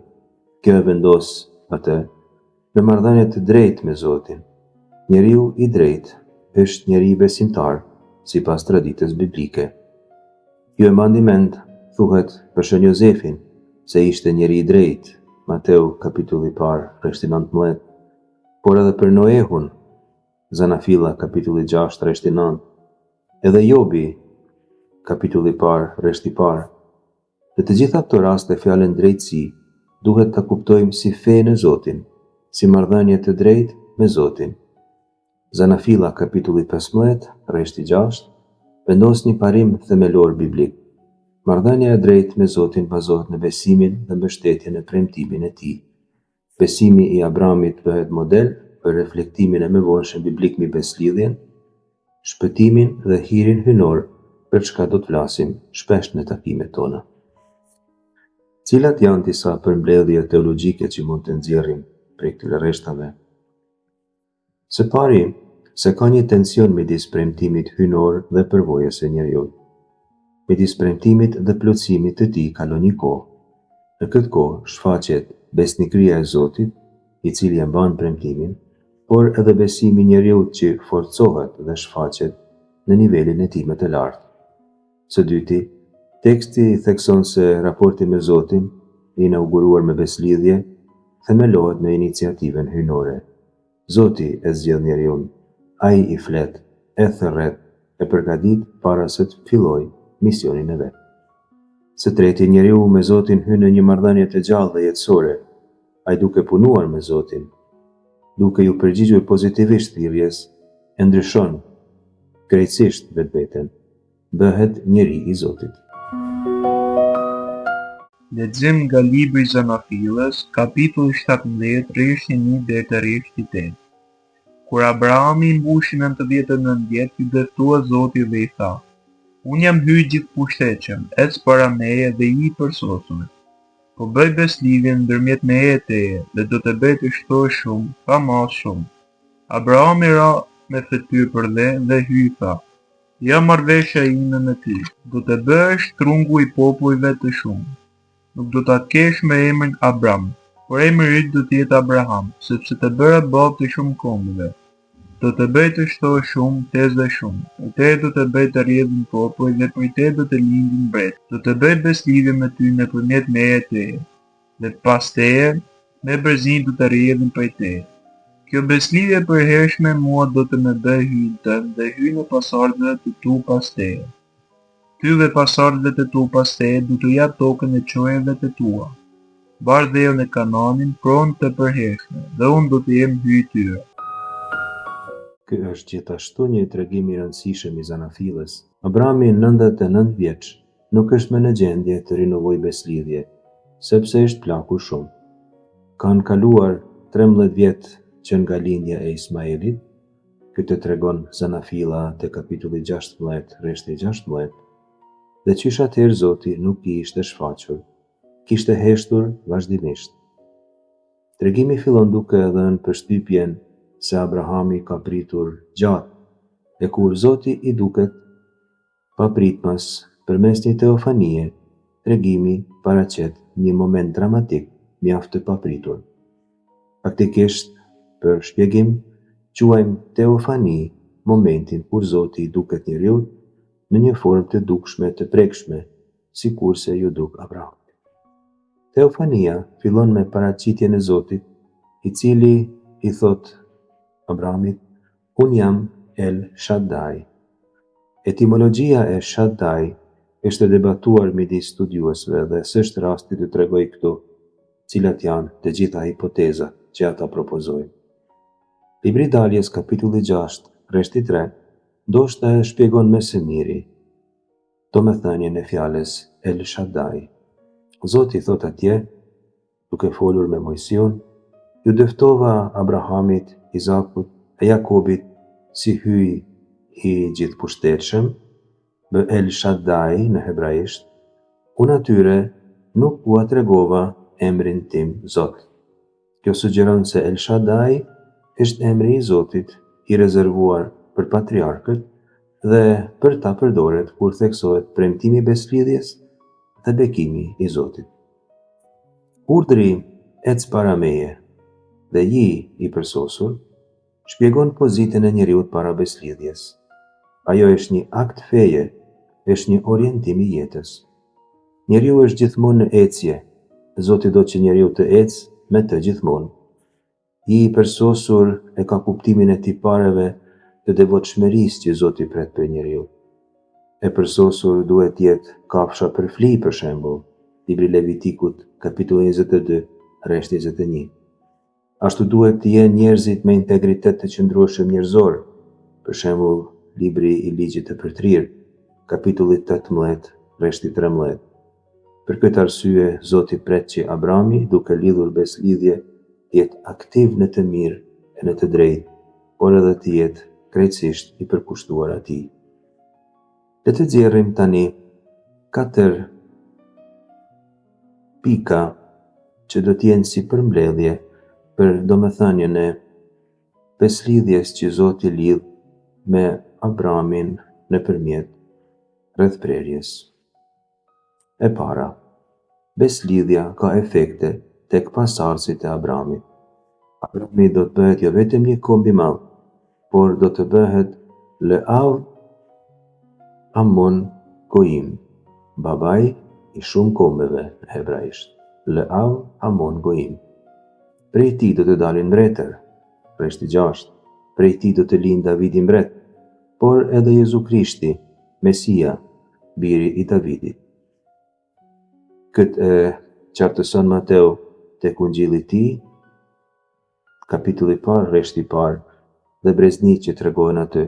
B: Kjo e vendos atë në marrëdhënie të drejtë me Zotin. Njeriu i drejtë është njeri besimtar sipas traditës biblike. Ju e mandi mend, thuhet për shën Jozefin, se ishte njeri i drejtë, Mateu kapitulli 1, rreshti 19, por edhe për Noehun, Zanafilla kapitulli 6, rreshti 9, edhe Jobi kapitulli 1, rreshti 1. Në të gjitha këto raste fjalën drejtësi duhet ta kuptojmë si fe në Zotin, si marrëdhënie të drejtë me Zotin. Zanafilla kapitulli 15, rreshti 6, vendos një parim themelor biblik. Marrëdhënia e drejtë me Zotin bazohet në besimin dhe mbështetjen e premtimin e tij. Besimi i Abrahamit bëhet model për reflektimin e mëvonshëm biblik mbi beslidhjen, shpëtimin dhe hirin hynor, për çka do të flasim shpesh në takimet tona. Cilat janë disa përmbledhje teologjike që mund të nxjerrim prej këtyre rreshtave? Së pari, se ka një tension midis premtimit hynor dhe përvojës së njeriut. Midis premtimit dhe plotësimit të tij kalon një kohë. Në këtë kohë shfaqet besnikëria e Zotit, i cili e mban premtimin, por edhe besimi i njeriut që forcohet dhe shfaqet në nivelin e tij më të lartë. Së dyti, teksti thekson se raporti me Zotin, i inauguruar me beslidhje, themelohet në iniciativen hynore. Zoti e zgjedh njeriun, ai i flet, e thërret, e përgadit para se të fillojë misionin e vet. Së treti, njeriu me Zotin hyn në një marrëdhënie të gjallë dhe jetësore. Ai duke punuar me Zotin, duke ju përgjigjur pozitivisht thirrjes, e ndryshon krejtësisht vetveten, bëhet njeri i Zotit.
D: Lexim nga libri i Zanafillës, kapitulli 17, rreshti 1 deri te rreshti 8. Kur Abrahami mbushi 99 vjet, i dëftua Zoti dhe i tha: Unë jam hyrë gjithëpushtetshëm, ec para meje dhe i përsosur. Po bëj beslidhje ndërmjet meje e teje, dhe do të bëj të shtohesh shumë, pa mas shumë. Abrahami ra me fytyrë përdhe dhe hyi tha: Ja marrëveshja ime me ty, do të bëhesh trungu i popujve të shumë. Nuk do ta kesh me emrin Abram, por emri yt do të jetë Abraham, sepse të bëra babë të shumë kombëve. Do të bëj të shtohesh shumë, tez dhe shumë. Për te do të bëj të rrjedhin popull dhe për te do të lindin mbret. Do të bëj beslidhje me ty nëpërmjet meje teje, dhe pas teje, me bërzinë do të rrjedhin prej teje. Kjo beslidhje e përhershme mua do të më bëj hyn tënd dhe hyn e pasardhëve të tu pas teje. Ty dhe pasardhëve të tu pas teje do të jap tokën e çojeve të tua. Bardhën e Kananin, pronë të përhershme, dhe unë do të jem hyj tyre.
B: Ky është gjithashtu një tregim i rëndësishëm i Zanafillës. Abrahami 99 vjeç nuk është më në gjendje të rinovojë beslidhje, sepse është plakur shumë. Kanë kaluar 13 vjet që nga lindja e Ismaelit, këtë tregon Zanafilla te kapitulli 16, rreshti 16, dhe qysh atëherë Zoti nuk i ishte shfaqur, kishte heshtur vazhdimisht. Tregimi fillon duke dhënë përshtypjen se Abrahami ka pritur gjatë, e kur Zoti i duket papritmas përmes një teofanie, tregimi paraqet një moment dramatik mjaft të papritur. Faktikisht, për shpjegim, quajmë teofani momentin kur Zoti i duket njeriut në një formë të dukshme të prekshme, sikurse ju duk Abrahamit. Teofania fillon me paraqitjen e Zotit, i cili i thot Abrahamit: Unë jam El Shaddai. Etimologjia e Shaddai është debatuar midis studiuesve dhe s'është rasti të tregoj këtu cilat janë të gjitha hipotezat që ata propozojnë. Libri i Daljes kapitulli 6, rreshti 3, ndoshta e shpjegon më së miri domethënien e fjalës El Shaddai. Zoti thot atje, duke folur me Mojsiun: Ju dëftova Abrahamit, Izakut e Jakobit si hyj i gjithëpushtetshëm, bë El Shaddai në hebraisht, unë atyre nuk u tregova emrin tim Zot. Kjo sugjeron se El Shaddai është emri i Zotit i rezervuar për patriarkët dhe për ta përdoret kur theksohet premtimi i beslidhjes dhe bekimi i Zotit. Urdhri ec para meje dhe ji i përsosur shpjegon pozitën e njeriut para beslidhjes. Ajo është një akt feje, është një orientim i jetës. Njeriu është gjithmonë në ecje, Zoti do që njeriu të ecë me të gjithmonë. Ji i përsosur e ka kuptimin e tipareve të devotshmërisë që Zoti pret për njeriu. E përsosur duhet jetë kafsha për fli, për shembull, libri Levitikut, kapitulli 22, rreshti 21. Ashtu duhet të jenë njerëzit me integritet të qëndrueshëm njerëzor. Për shembull, libri i ligjit të përtrirë, kapitulli 18, rreshti 13. Për këtë arsye, Zoti pret që Abrami, duke lidhur beslidhje, të jetë aktiv në të mirë e në të drejtë, por edhe të jetë krejtësisht i përkushtuar atij. Le të nxjerrim tani 4 pika që do të jenë si përmbledhje për domethënien e beslidhjes që Zoti lidh me Abramin nëpërmjet rrethprerjes. E para, beslidhja ka efekte tek pasardhësit e Abramit. Abrami do të bëhet jo vetëm një komb i madh, por do të bëhet Le'av Amon Goim, babai i shumë kombeve në hebraisht. Le'av Amon Goim. Prej tij do të dalin mbretër, rreshti 6. Prej tij do të lind Davidi mbret, por edhe Jezu Krishti, Mesia, biri i Davidit. Këtë e qartëson Mateu tek Ungjilli i tij, kapitulli 1, rreshti 1, dhe breznitë që tregojnë aty,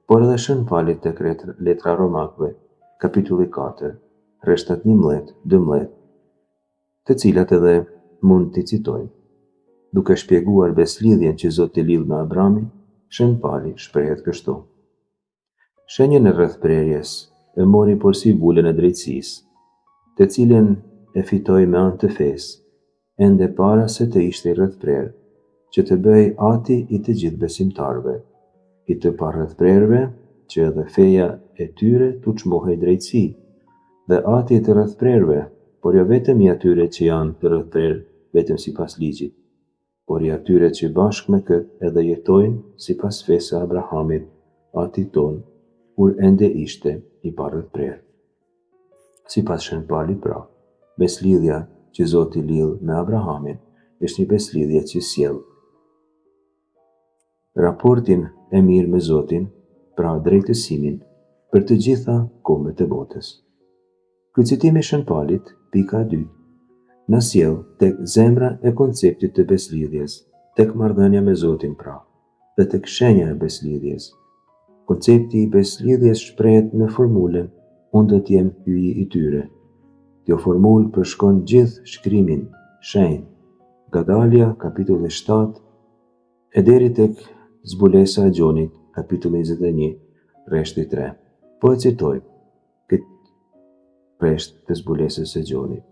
B: por edhe shënfalit tek letra Romakëve, kapitulli 4, rreshtat 11-12, të cilat edhe mund t'i citojmë. Duke shpjeguar beslidhjen që Zoti lidh me Abramin, shënfali shprehet kështu: Shenjën e rrethprerjes e mori porsi vulën e drejtësisë, të cilën e fitoi me anë të fesë, ende para se të ishte i rrethprer, që të bëhej ati i të gjithë besimtarëve, i të parrrethprerve, që edhe feja e tyre t'u çmohej drejtësi, dhe ati i të rrethprerve, por jo vetëm i atyre që janë të rrethprer vetëm sipas ligjit, por i atyre që bashkë me këtë edhe jetojnë sipas fesë së Abrahamit, atit ton, kur ende ishte i parrrethprer. Sipas shënfalit pra, beslidhja që Zoti lidh me Abrahamin është një beslidhje që sjell raportin e mirë me Zotin, pra drejtësimin për të gjitha kombet e botës. Ky citim i shënfalit, pika 2, na sjell tek zemra e konceptit të beslidhjes, tek marrëdhënia me Zotin pra, dhe tek shenja e beslidhjes. Koncepti i beslidhjes shprehet në formulën unë do t'jem hyji i tyre. Kjo formulë përshkon gjithë shkrimin, shenjë, nga Dalja, kapitulli 7, e deri tek zbulesa e Gjonit, kapitulli 21, rreshti 3. Po e citoj këtë rresht të zbulesës së Gjonit.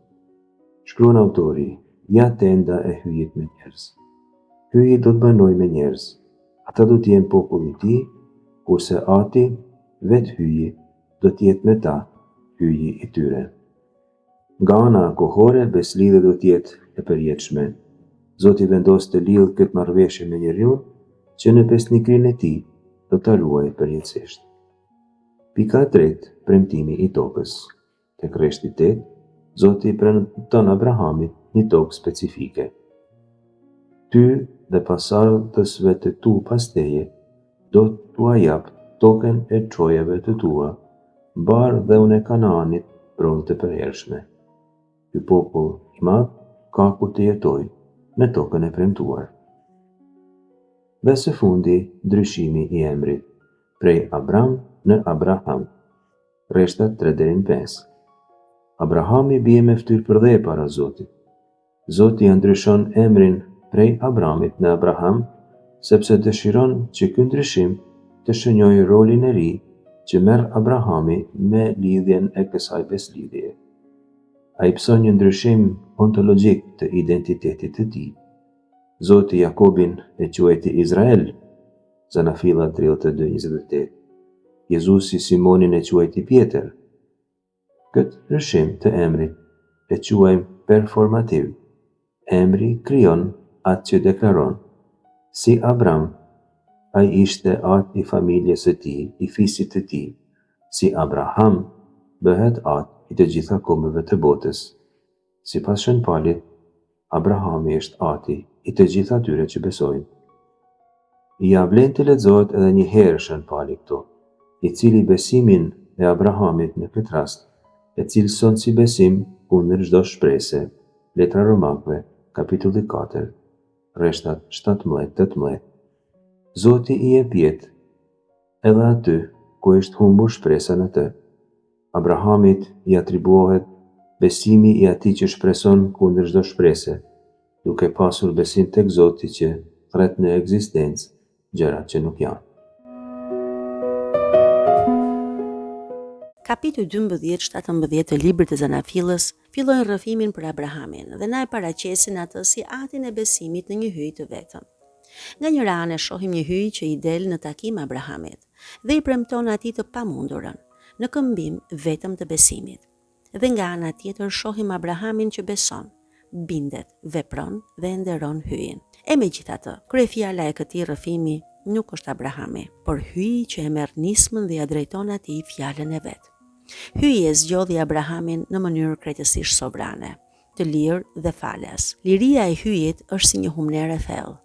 B: Shkruan autori: ja tenda e hyjit me njerëz. Hyji do të banoj me njerëz. Ata do të jenë populli i tij, kurse ati, vetë hyji, do të jetë me ta, hyji i tyre. Nga ana kohore, beslidhja do të jetë e përjetshme. Zoti vendos të lidhë këtë marrëveshje me njeriu, që në besnikrinë e tij do ta ruajë përjetësisht. Pika e tretë, premtimi i tokës. Tek rreshti 8, Zoti premton Abrahamit një tokë specifike. Ty dhe pasardhësve të tu pas teje, do t'ua jap tokën e çojeve të tua, mbar dheun e Kanaanit, pronë të përhershme. Ky popull i madh ka ku të jetojë në tokën e premtuar. Dhe së fundi, ndryshimi i emrit, prej Abram në Abraham, rreshtat 3-5. Abrahami bie me fytyrë përdhe para Zotit. Zoti ja ndryshon emrin prej Abramit në Abraham, sepse dëshiron që ky ndryshim të shënjojë rolin e ri që merr Abrahami me lidhjen e kësaj beslidhjeje. Ai pëson një ndryshim ontologjik të identitetit të tij. Zoti Jakobin e quajti Izrael, Zanafilla 32:28. Jezusi Simonin e quajti Pjetër. Këtë ndryshim të emrit e quajmë performativ. Emri krijon atë që deklaron. Si Abram, ai ishte atë i familjes së tij, i fisit të tij. Si Abraham, bëhet atë i të gjitha kombeve të botës. Sipas shënfalit, Abrahami është ati i të gjitha atyre që besojnë. Ja vlen të lexohet edhe një herë shënfali këtu, i cili besimin e Abrahamit në këtë rast e cilëson si besim kundër çdo shprehje. Letra Romakëve, kapitulli 4, Rreshtat 17-18. Zoti I e pjet edhe aty ku është humbur shpresa në të. Abrahamit I atribuohet besimi I atij që shpreson kundër çdo shprese, duke pasur besim tek Zoti që thret në ekzistencë gjërat që nuk janë.
E: Kapitulli 12-17 të librit të Zanafillës fillojnë rrëfimin për Abrahamin dhe na e paraqesin atë si atin e besimit në një hyj të vetëm. Nga njëra anë shohim një hyj që I del në takim Abrahamit dhe I premton atij të pamundurën në këmbim vetëm të besimit. Dhe nga ana tjetër shohim Abrahamin që beson, bindet, vepron dhe nderon hyjin. E megjithatë, kryefjala e këtij rrëfimi nuk është Abrahami, por hyji që e merr nismën dhe ja drejton atij fjalën e vet. Hyji e zgjodhi Abrahamin në mënyrë krejtësisht sovrane, të lirë dhe falas. Liria e hyjit është si një humner e thellë,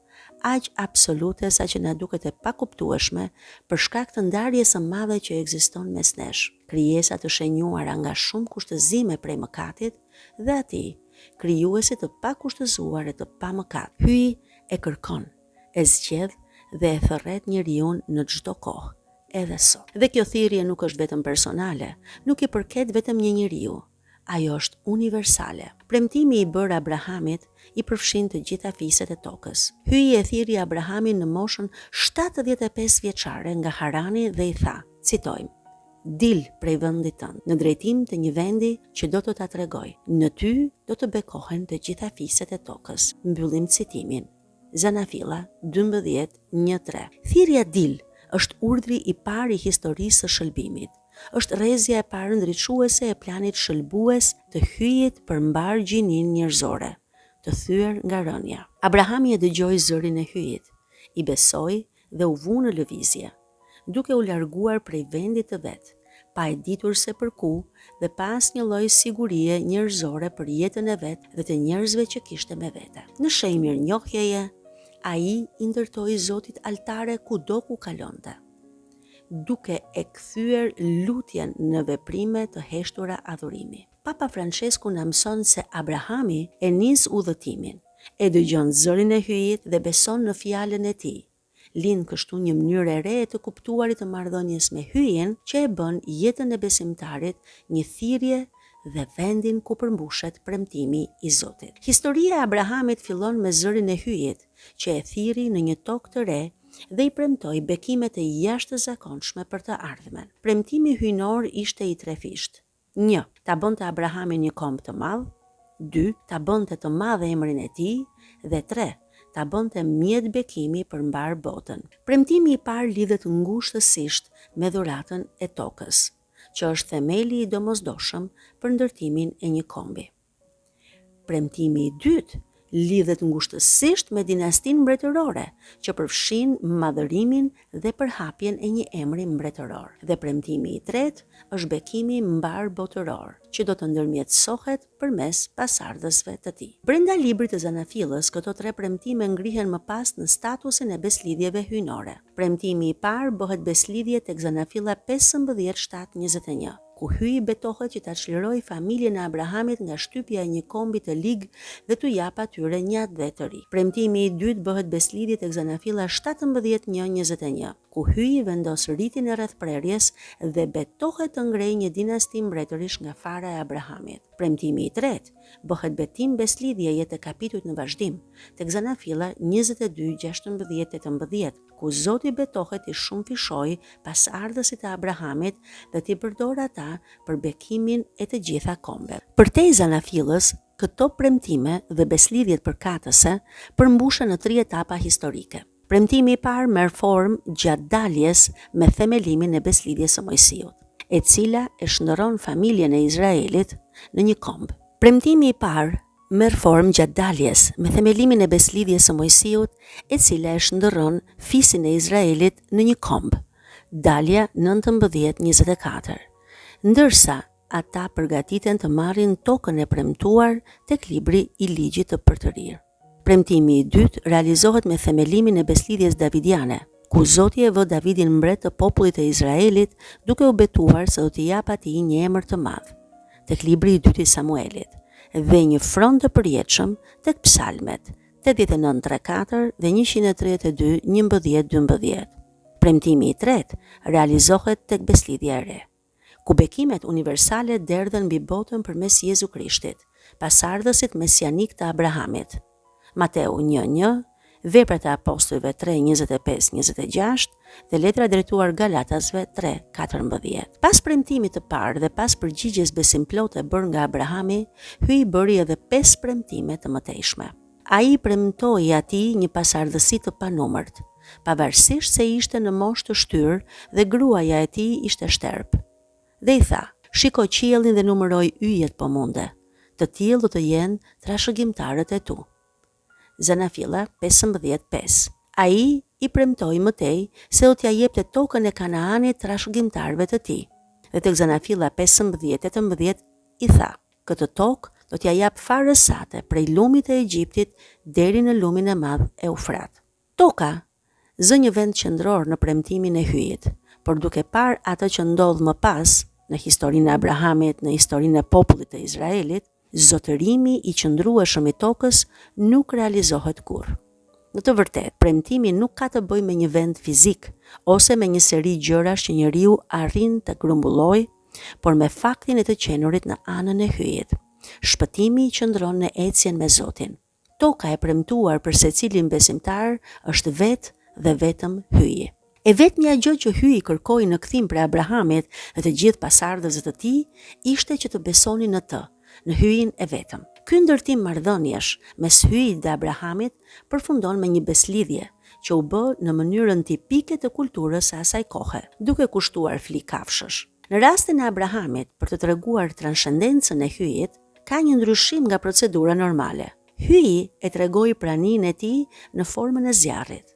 E: aq absolute sa që na duket e pakuptueshme për shkak të ndarjes së madhe që ekziston mes nesh, krijesa të shenjuara nga shumë kushtëzime prej mëkatit dhe atij, krijuesi të pakushtëzuar e të pamëkat. Hyji e kërkon, e zgjedh dhe e thërret njeriu në çdo kohë, edhe sot. Dhe kjo thirrje nuk është vetëm personale, nuk I përket vetëm një njeriu. Ajo është universale. Premtimi I bërë Abrahamit I përfshin të gjitha fiset e tokës. Hyji e thirrji Abrahamin në moshën 75 vjeçare nga Harani dhe I tha, citojmë: "Dil prej vendit tënd në drejtim të një vendi që do të ta tregoj. Në ty do të bekohen të gjitha fiset e tokës." Mbyllim citimin. Zanafilla 12:1-3. Thirrja dil është urdhri I parë I historisë së shëlbimit. Është rrezja e parë ndriçuese e planit shëlbues të hyjit për mbar gjinin njerëzore, të thyer nga rënja. Abrahami e dëgjoi zërin e hyjit, I besoi dhe u vu në lëvizje, duke u larguar prej vendit të vet, pa e ditur se për ku dhe pa asnjë lloj sigurie njerëzore për jetën e vet dhe të njerëzve që kishte me vete. Në shenjë mirënjohjeje, ai I ndërtoi Zotit altare kudo ku kalonte, duke e kthyer lutjen në veprime të heshtura adhurimi. Papa Francesku na mëson se Abrahami e nis udhëtimin, e dëgjon zërin e hyjit dhe beson në fjalën e tij. Lind kështu një mënyrë e re të kuptuarit të marrëdhënies me hyjin që e bën jetën e besimtarit një thirrje dhe vendin ku përmbushet premtimi I Zotit. Historia e Abrahamit fillon me zërin e hyjit, që e thirri në një tokë të re dhe I premtoi bekime të jashtëzakonshme për të ardhmen. Premtimi hyjnor ishte I trefisht. 1. Ta bënte Abrahamin një komb të madh. 2. Ta bënte të madh emrin e tij dhe 3. Ta bënte mjet bekimi për mbar botën. Premtimi I parë lidhet ngushtësisht me dhuratën e tokës, që është themeli I domosdoshëm për ndërtimin e një kombi. Premtimi I dytë lidhet ngushtësisht me dinastinë mbretërore, që përfshin madhërimin dhe përhapjen e një emri mbretëror. Dhe premtimi I tretë është bekimi mbar botëror, që do të ndërmjetësohet përmes pasardhësve të tij. Brenda librit të Zanafillës, këto 3 premtime ngrihen më pas në statusin e beslidhjeve hyjnore. Premtimi I parë bëhet beslidhje tek Zanafilla 15:7-21. Ku hyji betohet që ta çliroj familjen e Abrahamit nga shtypja e një kombi të ligë dhe t'u jap atyre një atë të ri. Premtimi I dytë bëhet beslidhje tek Zanafilla 17:1-21, ku hyji vendos rritin e rrethprerjes dhe betohet të ngrejë një dinasti mbretërish nga fara e Abrahamit. Premtimi I tretë bëhet betim beslidhjeje të kapitujt në vazhdim, tek Zanafilla 22:16-18, ku Zoti betohet I shumë fishoj pas ardhësit e Abrahamit dhe t'i përdor ata për bekimin e të gjitha kombeve. Përtej Zanafillës, këto premtime dhe beslidhjet përkatëse përmbushen në 3 etapa historike. Premtimi I parë merr formë gjatë daljes me themelimin e beslidhjes së Mojsiut, e cila e shndërron familjen e Izraelit në një komb. Premtimi I parë merr formë gjatë daljes me themelimin e beslidhjes së Mojsiut, e cila e shndërron fisin e Izraelit në një komb. Dalja 19:24. Ndërsa ata përgatiten të marrin tokën e premtuar tek libri I ligjit të përtërir. Premtimi I dytë realizohet me themelimin e beslidhjes davidiane, ku Zoti e vë Davidin mbret të popullit të Izraelit, duke u betuar se do t'i jap atij një emër të madh, tek libri I dytë I Samuelit, dhe një front të përjetshëm tek psalmet, 89:4 dhe 132:11-12. Premtimi i tretë realizohet tek beslidhja e re, ku bekimet universale derdhen mbi botën përmes Jezu Krishtit, pasardhësit mesianik të Abrahamit. Mateu 1:1, Veprat e Apostujve 3:25-26 dhe letra drejtuar Galatasve 3:14. Pas premtimit të parë dhe pas përgjigjes besimplote bërë nga Abrahami, hyi bëri edhe 5 premtime të mëtejshme. Ai premtoi atij një pasardhësi të panumërt, pavarësisht se ishte në moshë të shtyrë dhe gruaja e tij ishte shterp. Dhe i tha: "Shiko qiellin dhe numëroj yjet po munde, të tillë do të jenë trashëgimtarët e tu." Zanafilla 15:5. Ai i premtoi mëtej se do t'ja jepte tokën e Kanaanit trashëgimtarëve të tij. Dhe tek Zanafilla 15:18 i tha: "Këtë tokë do t'ja jap farësate prej lumit e Egjiptit deri në lumin e madh Eufrat." Toka zë një vend qendror në premtimin e hyjit, por duke parë atë që ndodh më pas në historinë e Abrahamit, në historinë e popullit të Izraelit, zotërimi i qëndrueshëm i tokës nuk realizohet kurrë. Në të vërtetë, premtimi nuk ka të bëjë me një vend fizik ose me një seri gjërash që njeriu arrin të grumbullojë, por me faktin e të qenurit në anën e hyjit. Shpëtimi qëndron në ecjen me Zotin. Toka e premtuar për secilin besimtar është vetë dhe vetëm hyji. E vetmja gjë që hyi kërkoi në kthim për Abrahamit dhe të gjithë pasardhësët e tij ishte që të besonin në të, në hyjin e vetëm. Ky ndërtim marrëdhëniesh mes hyjit dhe Abrahamit përfundon me një beslidhje që u bë në mënyrën tipike të kulturës së asaj kohe, duke kushtuar flik kafshësh. Në rastin e Abrahamit, për të treguar transcendencën e hyjit, ka një ndryshim nga procedura normale. Hyi e tregoi praninë e tij në formën e zjarrit.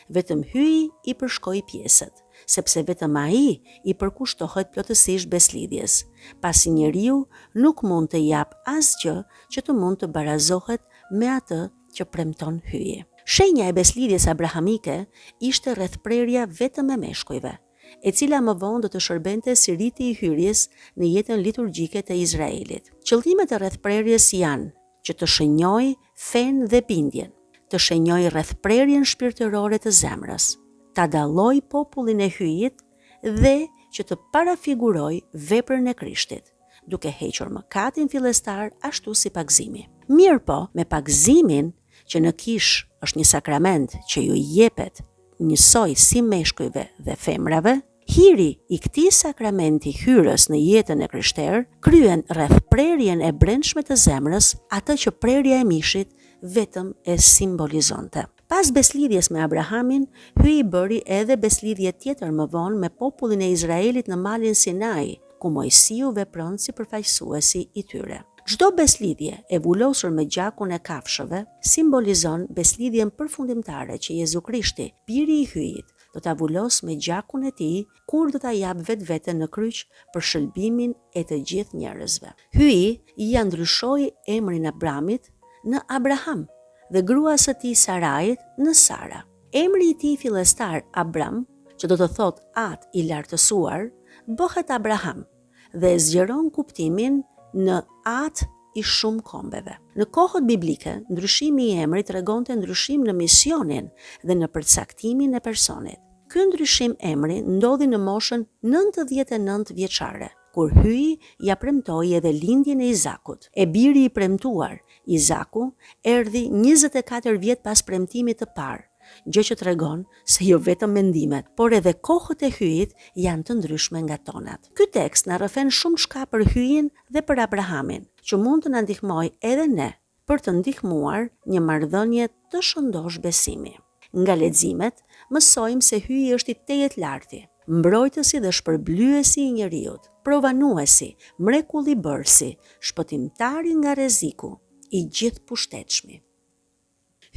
E: Vetëm hyi i përshkoi pjesët, sepse vetëm ai i përkushtohet plotësisht beslidhjes, pasi njeriu nuk mund të jap asgjë që të mund të barazohet me atë që premton hyi. Shenja e beslidhjes abrahamike ishte rrethprerja vetëm e meshkujve, e cila më vonë do të shërbente si riti i hyrjes në jetën liturgjike të Izraelit. Qëllimet e rrethprerjes janë që të shënjojë fenë dhe bindjen, të shënjojë rrethprerjen shpirtërore të zemrës, ta dallojë popullin e hyjit dhe që të parafigurojë veprën e Krishtit, duke hequr mëkatin fillestar ashtu si pagëzimi. Mirë po, me pagëzimin që në kish është një sakrament që ju jepet njësoj si meshkujve dhe femrave, hiri i këtij sakramenti hyrës në jetën e krishterë kryen rrethprerjen e brendshme të zemrës, atë që prerja e mishit vetëm e simbolizonte. Pas beslidhjes me Abrahamin, hyi bëri edhe beslidhje tjetër më vonë me popullin e Izraelit në malin Sinai, ku Mojsiu vepron si përfaqësuesi i tyre. Çdo beslidhje e vulosur me gjakun e kafshëve simbolizon beslidhjen përfundimtare që Jezu Krishti, biri i hyjit, do ta vulos me gjakun e tij kur do ta jap vetveten në kryq për shëlbimin e të gjithë njerëzve. Hyi ia ndryshoi emrin Abramit në Abraham dhe gruas së tij Sarajit në Sara. Emri i tij fillestar Abram, që do të thotë atë i lartësuar, bëhet Abraham dhe zgjeron kuptimin në atë i shumë kombeve. Në kohët biblike, ndryshimi i emrit tregonte ndryshim në misionin dhe në përcaktimin e personit. Ky ndryshim emri ndodhi në moshën 99 vjeçare, kur hyi ja premtoi edhe lindjen e Izakut. E biri i premtuar, Izaku, erdhi 24 vjet pas premtimit të parë, gjë që tregon se jo vetëm mendimet, por edhe kohët e hyjit janë të ndryshme nga tonat. Ky tekst na rrëfen shumë shka për hyjin dhe për Abrahamin, që mund të na ndihmojë edhe ne për të ndihmuar një marrëdhënie të shëndosh besimi. Nga leximet mësojmë se hyi është i tejet larti, mbrojtësi dhe shpërblyesi i njeriut, provanuesi, mrekullibërsi, shpëtimtari nga rreziku, i gjithë pushtetshmi.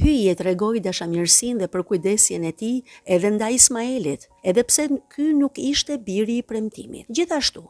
E: Hyi e tregoi dashamirësinë dhe përkujdesjen e tij edhe ndaj Ismaelit, edhe pse ky nuk ishte biri i premtimit. Gjithashtu,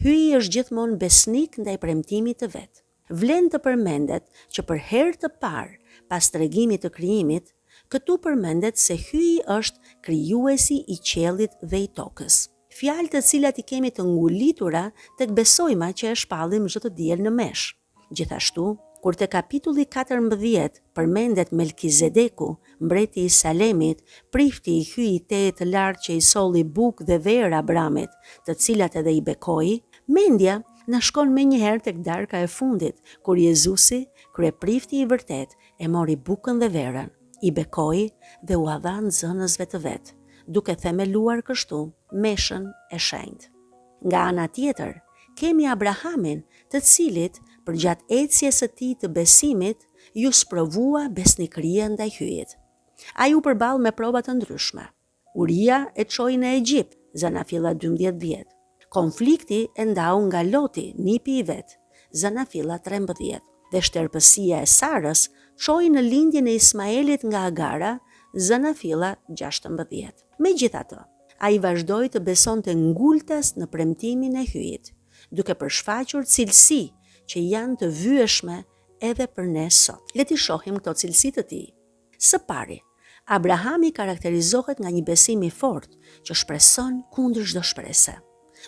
E: hyi është gjithmonë besnik ndaj premtimit të vet. Vlen të përmendet që për herë të parë pas tregimit të krijimit, këtu përmendet se hyi është krijuesi i qiellit dhe i tokës. Fjalë të cilat i kemi të ngulitura tek besojma që e shpallim çdo të diel në mesh. Gjithashtu, Kur te kapitulli 14 përmendet Melkizedeku, mbreti i Salemit, prifti i hyjit të lartë që i solli bukë dhe verë Abramit, të cilat edhe i bekoi, mendja na shkon menjëherë tek darka e fundit, kur Jezusi, kryeprifti i vërtet, e mori bukën dhe verën, i bekoi dhe u dha nxënësve të vet, duke themeluar kështu meshën e shenjtë. Nga ana tjetër, kemi Abrahamin, të cilit përgjatë ecjes së tij të besimit ju sprovua besnikëria ndaj hyjit. Ai u përball me prova të ndryshme. Uria e çoi në Egjipt, Zanafilla 12 vjet. Konflikti e ndau nga Loti, nipi i vet, Zanafilla 13, dhe shtërpësia e Sarës çoi në lindjen e Ismaelit nga Agara, Zanafilla 16. Megjithatë, ai vazhdoi të besonte ngultas në premtimin e hyjit, duke përshfaqur cilësi që janë të vyeshme edhe për ne sot. Le t'i shohim këto cilësi të tij. Së pari, Abrahami karakterizohet nga një besim i fortë që shpreson kundër çdo shprese,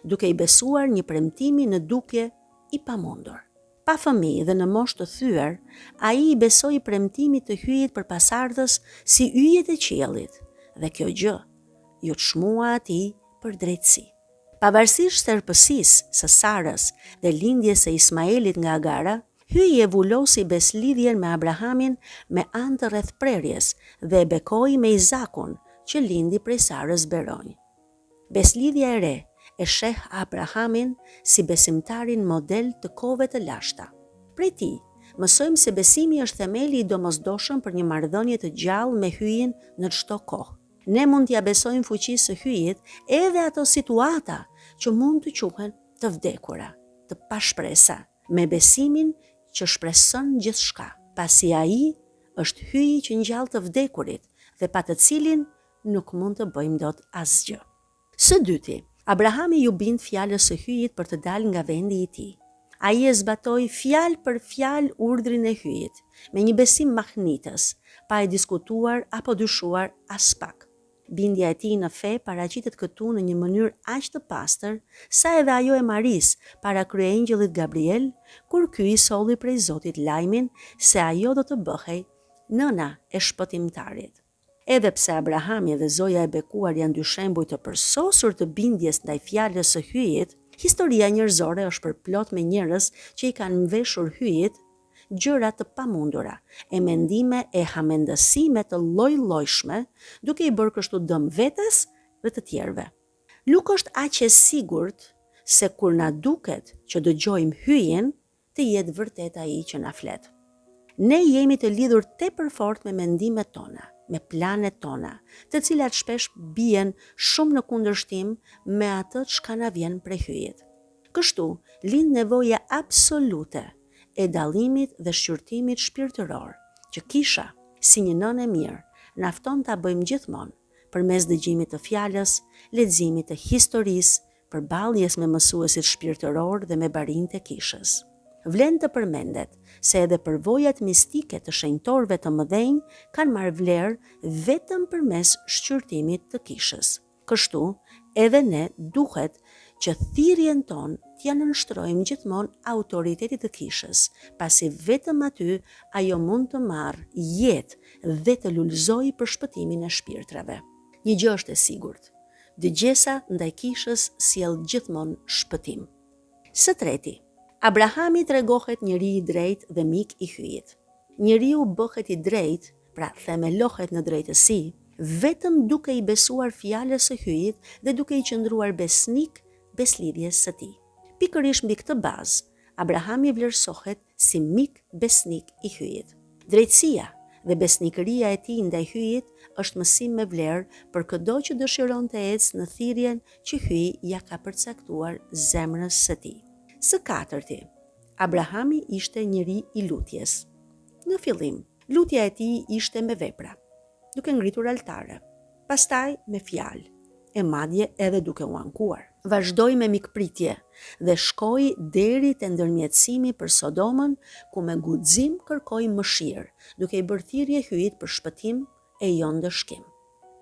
E: duke i besuar një premtimi në dukje i pamundur. Pa fëmijë dhe në moshë të thyer, ai i besoi premtimit të hyjit për pasardhës si yjet e qiellit, dhe kjo gjë ju çmua atij për drejtësi. Pavarësisht shtërpësisë së Sarës dhe lindjes së Ismaelit nga Agara, hyji e vulosi beslidhjen me Abrahamin me anë të rrethprerjes dhe e bekoi me Izakun, që lindi prej Sarës beronj. Beslidhja e re e sheh Abrahamin si besimtarin model të kohëve të lashta. Prej tij mësojmë se besimi është themeli i domosdoshëm për një marrëdhënie të gjallë me hyjin në çdo kohë. Ne mund t'ja besojmë fuqisë së hyjit edhe ato situata që mund të quhen të vdekura, të pashpresa, me besimin që shpreson gjithçka, pasi ai është hyji që ngjall të vdekurit dhe pa të cilin nuk mund të bëjmë dot asgjë. Së dyti, Abrahami ju bind fjalës së hyjit për të dalë nga vendi i tij. Ai e zbatoi fjalë për fjalë urdhrin e hyjit, me një besim mahnitës, pa e diskutuar apo dyshuar as pak. Bindja e tij në fe paraqitet këtu në një mënyrë aq të pastër sa edhe ajo e Maris para kryeangjëllit Gabriel, kur ky i solli prej Zotit lajmin se ajo do të bëhej nëna e shpëtimtarit. Edhe pse Abrahami dhe zoja e bekuar janë dy shembuj të përsosur të bindjes ndaj fjalës së hyjit, historia njerëzore është përplot me njerëz që i kanë mveshur hyjit gjëra të pamundura, e mendime e hamendësime të lloj-llojshme, duke i bërë kështu dëm vetes dhe të tjerëve. Nuk është aq e sigurt se kur na duket që dëgjojmë hyjin, të jetë vërtet ai që na flet. Ne jemi të lidhur tepër fort me mendimet tona, me planet tona, të cilat shpesh bien shumë në kundërshtim me atë çka na vjen prej hyjit. Kështu lind nevoja absolute e dallimit dhe shqyrtimit shpirtëror, që kisha, si një nënë e mirë, nafton ta bëjmë gjithmonë, përmes dëgjimit të fjalës, leximit të historisë, përballjes me mësuesit shpirtëror dhe me barinë e kishës. Vlen të përmendet se edhe përvojat mistike të shenjtorëve të mëdhenj kanë marrë vlerë vetëm përmes shqyrtimit të kishës. Kështu, edhe ne duhet që thirrjen tonë t'ja nënshtrojmë gjithmonë autoritetit të kishës, pasi vetëm aty ajo mund të marrë jetë dhe të lulëzojë për shpëtimin e shpirtrave. Një gjë është e sigurt, dëgjesa ndaj kishës sjell gjithmonë shpëtim. Së treti, Abrahami tregohet njeri i drejtë dhe mik i hyjit. Njeriu bëhet i drejtë, pra themelohet në drejtësi, vetëm duke i besuar fjalës së hyjit dhe duke i qëndruar besnik beslidhjes së tij. Pikërisht mbi këtë bazë, Abrahami vlerësohet si mik besnik i hyjit. Drejtësia dhe besnikëria e tij ndaj hyjit është mësim me vlerë për çdo që dëshiron të ecë në thirrjen që hyji ja ka përcaktuar zemrës së tij. Së katërti, Abrahami ishte njeri i lutjes. Në fillim, lutja e tij ishte me vepra, duke ngritur altare, pastaj me fjalë, e madje edhe duke u ankuar. Vazhdoi me mikpritje dhe shkoi deri te ndërmjetësimi për Sodomën, ku me guxim kërkoi mëshirë, duke i bërë thirrje hyjit për shpëtim e jo ndëshkim.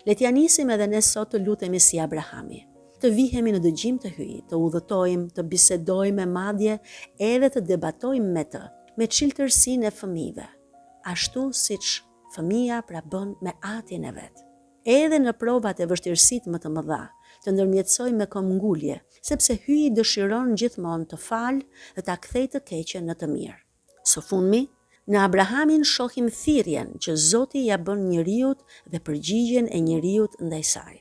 E: Le t'ja nisim edhe ne sot të lutemi si Abrahami, të vihemi në dëgjim të hyjit, të udhëtojmë, të bisedojmë me madje edhe të debatojmë me të, me çiltërsinë e fëmijëve, ashtu siç fëmia pra bën me atin e vet. Edhe në provat e vështirësitë më të mëdha, të ndërmjetësoj me këmbgulje, sepse hyi dëshiron gjithmonë të falë dhe ta kthejë të keqen në të mirë. Së fundmi, në Abrahamin shohim thirrjen që Zoti ja bën njeriut dhe përgjigjen e njeriut ndaj saj.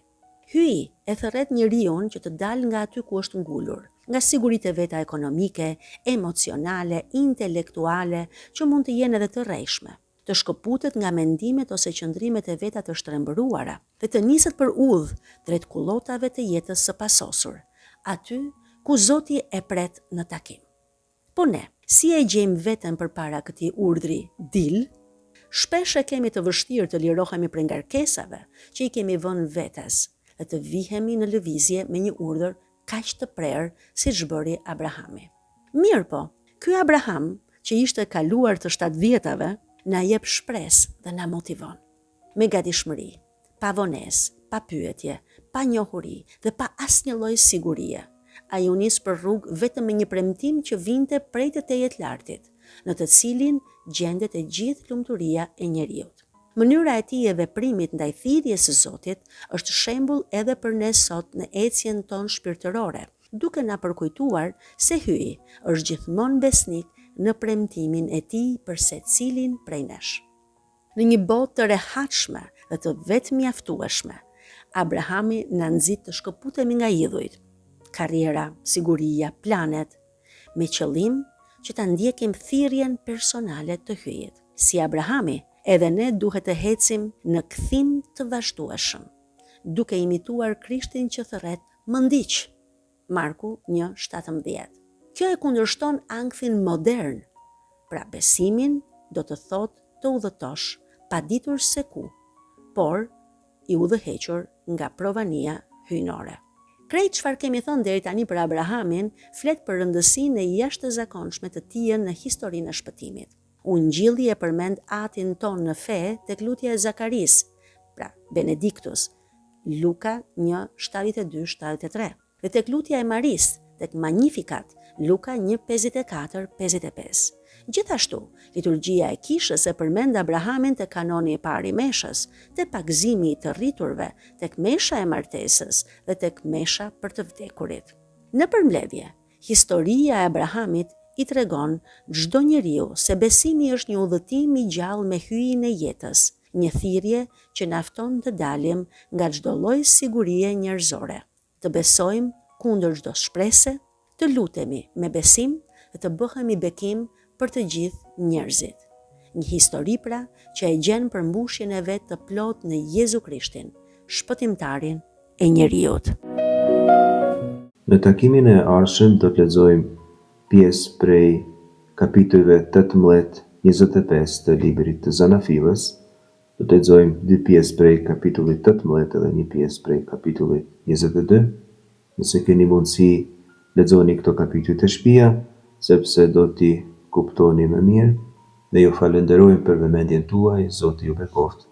E: Hyi e thërret njeriun që të dalë nga aty ku është ngulur, nga siguritë e veta ekonomike, emocionale, intelektuale, që mund të jenë edhe të rrejshme, të shkëputet nga mendimet ose qëndrimet e veta të shtrembëruara dhe të niset për udhë drejt kullotave të jetës së pasosur, aty ku Zoti e pret në takim. Po ne, si e gjejmë veten përpara këtij urdhri dil? Shpesh e kemi të vështirë të lirohemi prej ngarkesave që i kemi vënë vetes dhe të vihemi në lëvizje me një urdhër kaq të prerë siç bëri Abrahami. Mirë po, ky Abraham, që ishte kaluar të 70-ve, na jep shpresë dhe na motivon. Me gatishmëri, pa vonesë, pa pyetje, pa njohuri dhe pa asnjë lloj sigurie. Ai u nis për rrugë vetëm me një premtim që vinte prej të tejet lartit, në të cilin gjendet e gjithë lumturia e njeriut. Mënyra e tij e veprimit ndaj thirrjes së Zotit është shembull edhe për ne sot në ecjen tonë shpirtërore, duke na përkujtuar se hyi është gjithmonë besnik në premtimin e tij për secilin prej nesh. Në një botë të rehatshme dhe të vetëmjaftueshme, Abrahami na nxit të shkëputemi nga idhujt, karriera, siguria, planet, me qëllim që ta ndjekim thirrjen personale të hyjit. Si Abrahami, edhe ne duhet të ecim në kthim të vazhdueshëm, duke imituar Krishtin që thërret më ndiq. Marku 1:17. Kjo e kundërshton ankthin modern, pra besimin do të thotë të udhëtosh pa ditur se ku, por i udhëhequr nga provania hyjnore. Krejt çfarë kemi thënë deri tani për Abrahamin flet për rëndësinë e jashtëzakonshme të tij në historinë e shpëtimit. Ungjilli e përmend atin ton në fe tek lutja e Zakaris, pra Benediktus, Luka 1:72-73, dhe tek lutja e Maris, tek Magnificat, Luka 1:54-55. Gjithashtu, liturgjia e kishës e përmend Abrahamin te kanoni i parë i meshës, te pagëzimi i të rriturve, tek mesha e martesës dhe tek mesha për të vdekurit. Në përmbledhje, historia e Abrahamit i tregon çdo njeriu se besimi është një udhëtim i gjallë me hyjin e jetës, një thirrje që na fton të dalim nga çdo lloj sigurie njerëzore, të besojmë kundër çdo shprese, të lutemi me besim dhe të bëhemi bekim për të gjithë njerëzit. Një histori pra që e gjen përmbushjen e vet të plot në Jezu Krishtin, shpëtimtarin e njeriut.
B: Në takimin e ardhshëm do të lexojmë pjesë prej kapitujve 18-25 të librit të Zanafilës. Do të lexojmë dy pjesë prej kapitullit 18 dhe një pjesë prej kapitullit 22. Nëse keni mundësi, lexoni këto kapituj të shtëpia, sepse do t'i kuptoni më mirë, dhe ju falenderojmë për vëmendjen tuaj. Zoti ju bekoft.